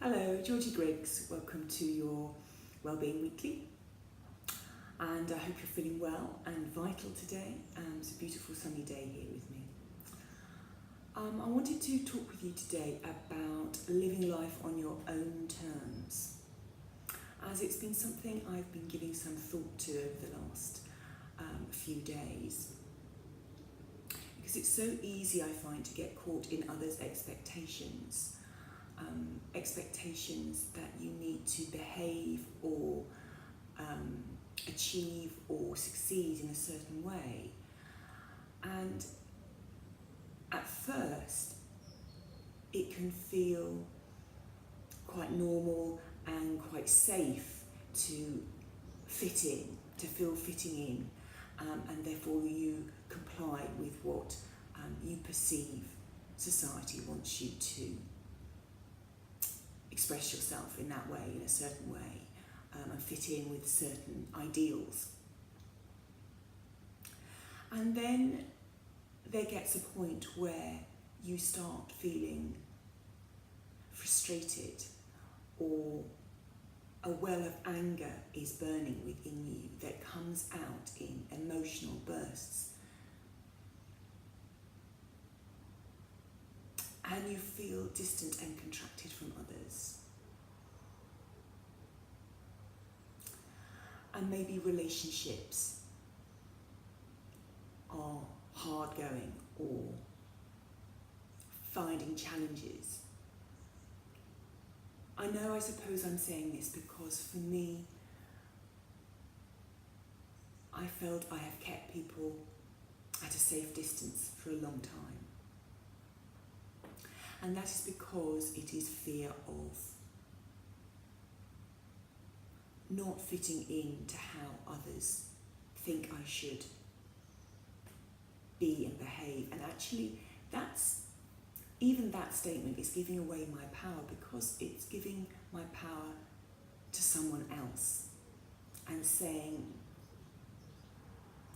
Hello, Georgie Griggs. Welcome to your Wellbeing Weekly. And I hope you're feeling well and vital today. It's a beautiful sunny day here with me. I wanted to talk with you today about living life on your own terms, as it's been something I've been giving some thought to over the last few days. Because it's so easy, I find, to get caught in others' expectations. Expectations that you need to behave or achieve or succeed in a certain way. And at first, it can feel quite normal and quite safe to fit in, to feel fitting in, and therefore you comply with what you perceive society wants you to express yourself in that way, in a certain way, and fit in with certain ideals. And then there gets a point where you start feeling frustrated, or a well of anger is burning within you that comes out in emotional bursts. And you feel distant and contracted from others. And maybe relationships are hard going or finding challenges. I suppose I'm saying this because for me, I felt I have kept people at a safe distance for a long time. And that is because it is fear of not fitting into how others think I should be and behave. And actually, even that statement is giving away my power, because it's giving my power to someone else and saying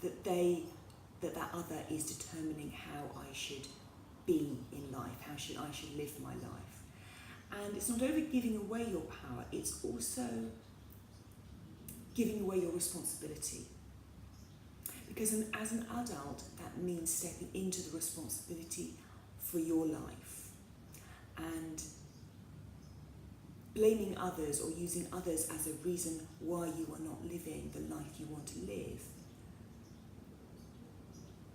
that that other is determining how I should be in life, how I should live my life. And it's not only giving away your power, it's also giving away your responsibility. Because as an adult, that means stepping into the responsibility for your life. And blaming others or using others as a reason why you are not living the life you want to live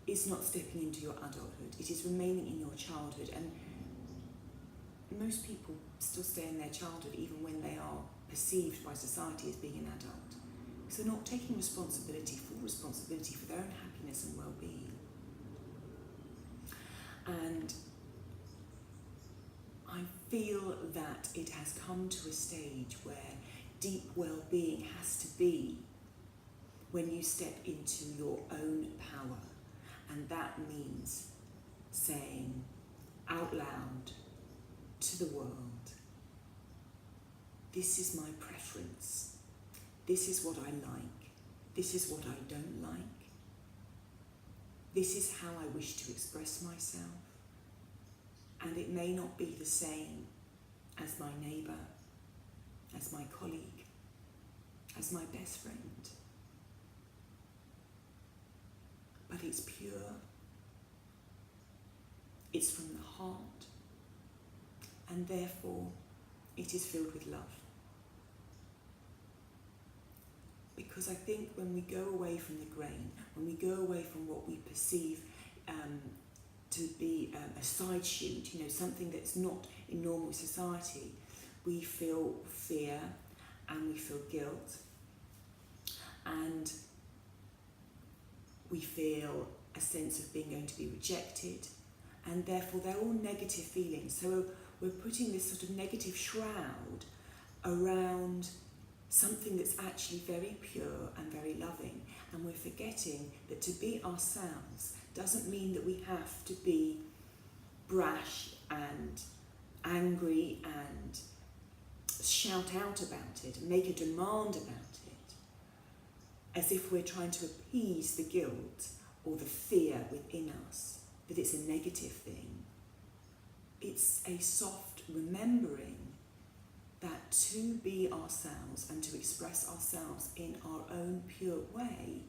is not stepping into your adulthood. It is remaining in your childhood. And most people still stay in their childhood even when they are perceived by society as being an adult. So they're not taking full responsibility for their own happiness and well-being. And I feel that it has come to a stage where deep well-being has to be when you step into your own power. And that means saying out loud to the world, this is my preference. This is what I like. This is what I don't like. This is how I wish to express myself. And it may not be the same as my neighbour, as my colleague, as my best friend. But it's pure, it's from the heart, and therefore it is filled with love. Because I think when we go away from the grain, when we go away from what we perceive to be a side shoot, something that's not in normal society, we feel fear and we feel guilt, and we feel a sense of being going to be rejected, and therefore they're all negative feelings. So we're putting this sort of negative shroud around something that's actually very pure and very loving, and we're forgetting that to be ourselves doesn't mean that we have to be brash and angry and shout out about it and make a demand about it, as if we're trying to appease the guilt or the fear within us, that it's a negative thing. It's a soft remembering that to be ourselves and to express ourselves in our own pure way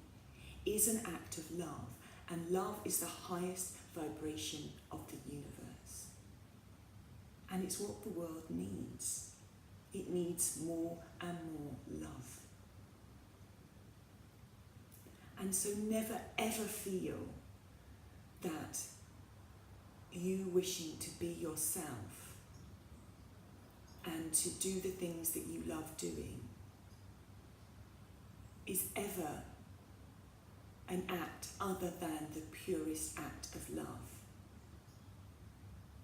is an act of love, and love is the highest vibration of the universe. And it's what the world needs. It needs more and more love. And so never ever feel that you wishing to be yourself and to do the things that you love doing is ever an act other than the purest act of love.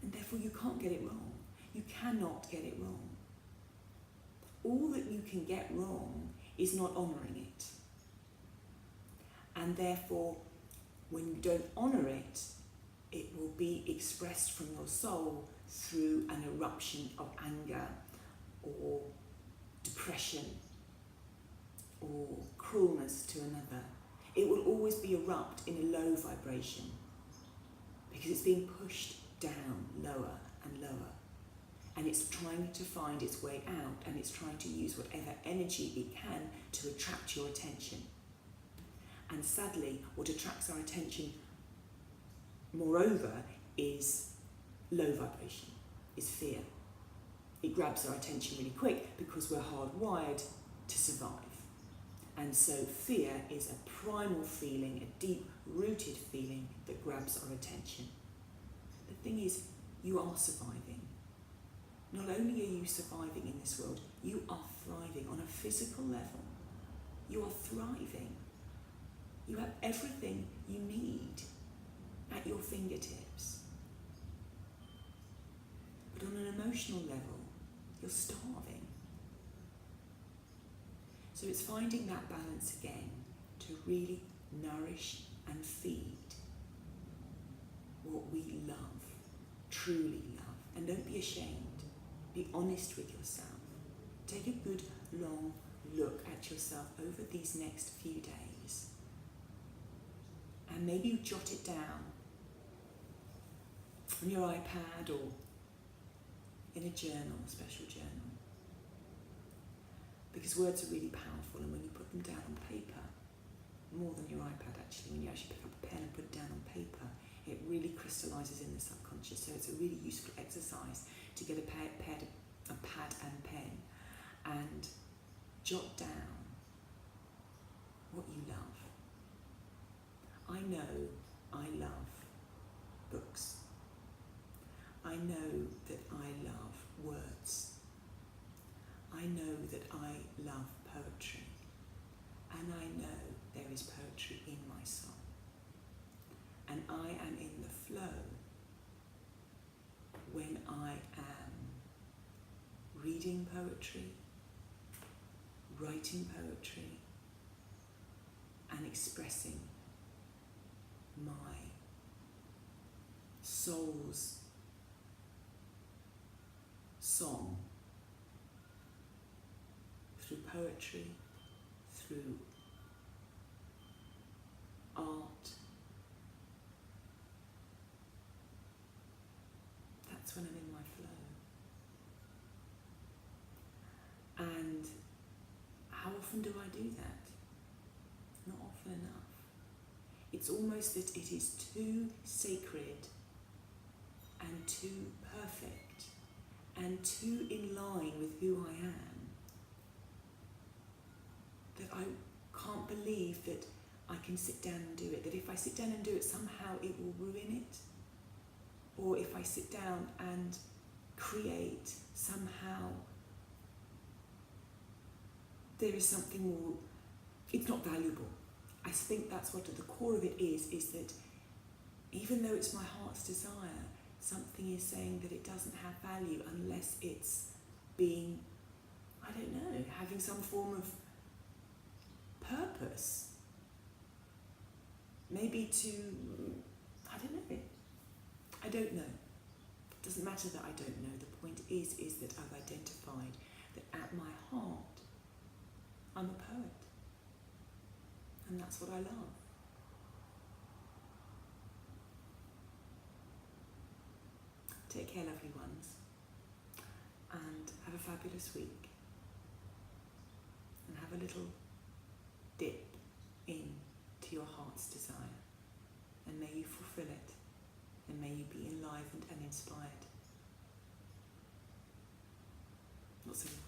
And therefore you can't get it wrong. You cannot get it wrong. All that you can get wrong is not honouring it. And therefore, when you don't honour it, it will be expressed from your soul through an eruption of anger or depression or cruelness to another. It will always be erupt in a low vibration because it's being pushed down lower and lower, and it's trying to find its way out, and it's trying to use whatever energy it can to attract your attention. And sadly, what attracts our attention moreover is low vibration, is fear. It grabs our attention really quick because we're hardwired to survive. And so fear is a primal feeling, a deep-rooted feeling that grabs our attention. The thing is, you are surviving. Not only are you surviving in this world, you are thriving on a physical level. You are thriving. You have everything you need at your fingertips. But on an emotional level, you're starving. So it's finding that balance again to really nourish and feed what we love, truly love. And don't be ashamed. Be honest with yourself. Take a good long look at yourself over these next few days. And maybe you jot it down on your iPad or in a journal, a special journal. Because words are really powerful, and when you put them down on paper, more than your iPad actually, when you actually pick up a pen and put it down on paper, it really crystallises in the subconscious. So it's a really useful exercise to get a pad and pen and jot down what you love. I know I love books. I know that I love words. I know that I love poetry. And I know there is poetry in my soul. And I am in the flow when I am reading poetry, writing poetry, and expressing my soul's song through poetry, through art. That's when I'm in my flow. And how often do I do that? Not often enough. It's almost that it is too sacred and too perfect and too in line with who I am that I can't believe that I can sit down and do it. That if I sit down and do it, somehow it will ruin it. Or if I sit down and create, somehow there is something more, it's not valuable. I think that's what at the core of it is that even though it's my heart's desire, something is saying that it doesn't have value unless it's being, I don't know, having some form of purpose. Maybe to, I don't know. I don't know. It doesn't matter that I don't know. The point is that I've identified that at my heart, I'm a poet. And that's what I love. Take care, lovely ones. And have a fabulous week and have a little dip in to your heart's desire, and may you fulfill it, and may you be enlivened and inspired. Lots of